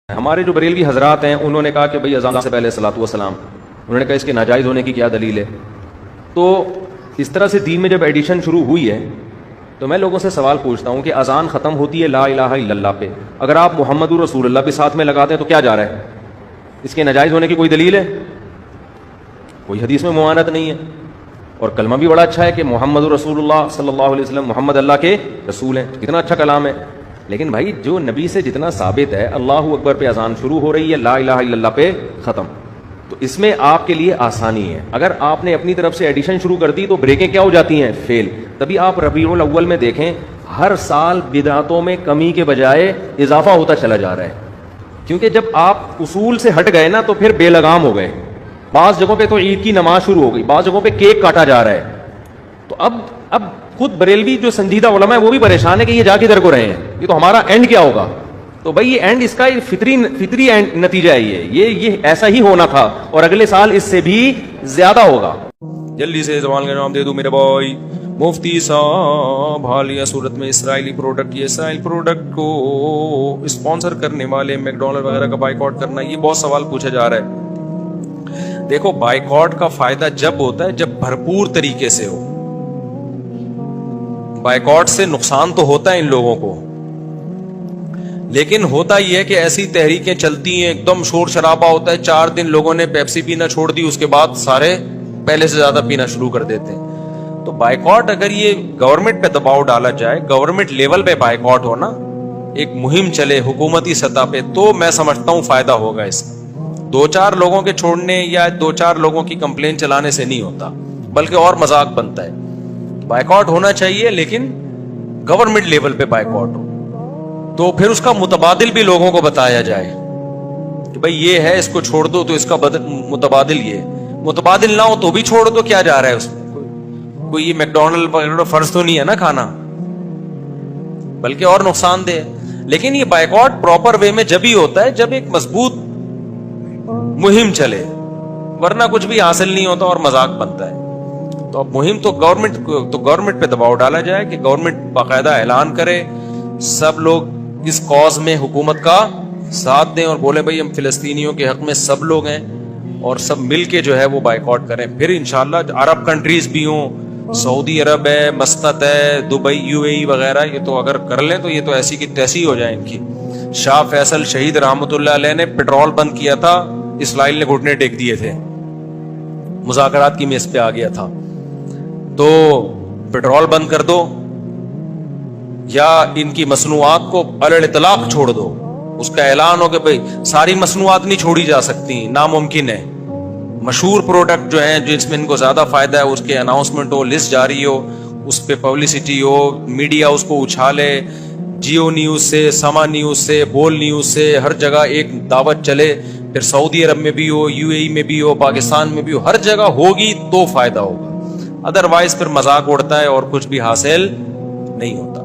ہمارے جو بریلوی حضرات ہیں انہوں نے کہا کہ بھئی اذان سے پہلے صلاۃ والسلام، انہوں نے کہا اس کے ناجائز ہونے کی کیا دلیل ہے؟ تو اس طرح سے دین میں جب ایڈیشن شروع ہوئی ہے تو میں لوگوں سے سوال پوچھتا ہوں کہ اذان ختم ہوتی ہے لا الہ الا اللہ پہ، اگر آپ محمد رسول اللہ بھی ساتھ میں لگاتے ہیں تو کیا جا رہا ہے؟ اس کے ناجائز ہونے کی کوئی دلیل ہے؟ کوئی حدیث میں ممانعت نہیں ہے، اور کلمہ بھی بڑا اچھا ہے کہ محمد رسول اللہ صلی اللہ علیہ وسلم، محمد اللہ کے رسول ہیں، کتنا اچھا کلام ہے۔ لیکن بھائی جو نبی سے جتنا ثابت ہے اللہ اکبر پہ اذان شروع ہو رہی ہے، لا الہ الا اللہ پہ ختم، تو اس میں آپ کے لیے آسانی ہے۔ اگر آپ نے اپنی طرف سے ایڈیشن شروع کر دی تو بریکیں کیا ہو جاتی ہیں؟ فیل۔ تبھی آپ ربیع الاول میں دیکھیں ہر سال بدعتوں میں کمی کے بجائے اضافہ ہوتا چلا جا رہا ہے، کیونکہ جب آپ اصول سے ہٹ گئے نا تو پھر بے لگام ہو گئے۔ بعض جگہوں پہ تو عید کی نماز شروع ہو گئی، بعض جگہوں پہ کیک کاٹا جا رہا ہے، تو اب خود بریلوی جو سنجیدہ علماء ہے وہ بھی پریشان ہے کہ یہ جا کدھر کو رہے ہیں، یہ تو ہمارا اینڈ کیا ہوگا؟ تو بھائی یہ اینڈ، اس کا فطری اینڈ نتیجہ ہے، یہ ایسا ہی ہونا تھا، اور اگلے سال اس سے بھی زیادہ ہوگا۔ جلدی سے زبان کا نام دے دوں میرے بھائی مفتی صاحب، حالیہ صورت میں اسرائیلی پروڈکٹ، یہ اسرائیل پروڈکٹ کو اسپانسر کرنے والے میکڈونلڈ وغیرہ کا بائیکاٹ کرنا، یہ بہت سوال پوچھا جا رہا ہے۔ دیکھو بائیکاٹ کا فائدہ جب ہوتا ہے جب بھرپور طریقے سے ہو، بائیکاٹ سے نقصان تو ہوتا ہے ان لوگوں کو، لیکن ہوتا یہ ہے کہ ایسی تحریکیں چلتی ہیں، ایک دم شور شرابہ ہوتا ہے، 4 دن لوگوں نے پیپسی پینا چھوڑ دی، اس کے بعد سارے پہلے سے زیادہ پینا شروع کر دیتے ہیں۔ تو بائیکاٹ اگر یہ گورنمنٹ پہ دباؤ ڈالا جائے، گورنمنٹ لیول پہ بائیکاٹ ہونا، ایک مہم چلے حکومتی سطح پہ، تو میں سمجھتا ہوں فائدہ ہوگا اس کا۔ 2-4 لوگوں کے چھوڑنے یا 2-4 لوگوں کی کمپلین چلانے سے نہیں ہوتا، بلکہ اور مذاق بنتا ہے۔ بائیکاٹ ہونا چاہیے لیکن گورنمنٹ لیول پہ بائیکاٹ ہو، تو پھر اس کا متبادل بھی لوگوں کو بتایا جائے کہ بھئی یہ ہے، اس کو چھوڑ دو تو اس کا متبادل یہ، متبادل نہ ہو تو بھی چھوڑ دو، کیا جا رہا ہے اس میں؟ کوئی یہ میکڈونلڈ وغیرہ فرض تو نہیں ہے نا کھانا، بلکہ اور نقصان دہ ہے۔ لیکن یہ بائیکاٹ پراپر وے میں جب ہی ہوتا ہے جب ایک مضبوط مہم چلے، ورنہ کچھ بھی حاصل نہیں ہوتا اور مذاق بنتا ہے۔ تو اب مہم تو گورنمنٹ پہ دباؤ ڈالا جائے کہ گورنمنٹ باقاعدہ اعلان کرے، سب لوگ اس کاز میں حکومت کا ساتھ دیں اور بولیں بھئی ہم فلسطینیوں کے حق میں سب لوگ ہیں، اور سب مل کے جو ہے وہ بائیکاٹ کریں۔ پھر انشاءاللہ عرب کنٹریز بھی ہوں، سعودی عرب ہے، مسقط ہے، دبئی، UAE وغیرہ، یہ تو اگر کر لیں تو یہ تو ایسی کی تیسی ہو جائے ان کی۔ شاہ فیصل شہید رحمۃ اللہ علیہ نے پیٹرول بند کیا تھا، اسرائیل نے گھٹنے ٹیک دیے تھے، مذاکرات کی میز پہ آ گیا تھا۔ تو پیٹرول بند کر دو یا ان کی مصنوعات کو علی الاطلاق چھوڑ دو، اس کا اعلان ہو کہ بھئی ساری مصنوعات نہیں چھوڑی جا سکتی، ناممکن ہے۔ مشہور پروڈکٹ جو ہیں جس میں ان کو زیادہ فائدہ ہے اس کے اناؤنسمنٹ ہو، لسٹ جاری ہو، اس پہ پبلسٹی ہو، میڈیا اس کو اچھالے، جیو نیوز سے، سما نیوز سے، بول نیوز سے، ہر جگہ ایک دعوت چلے، پھر سعودی عرب میں بھی ہو، UAE میں بھی ہو، پاکستان میں بھی ہو، ہر جگہ ہوگی تو فائدہ ہوگا، ادروائز پھر مذاق اڑتا ہے اور کچھ بھی حاصل نہیں ہوتا۔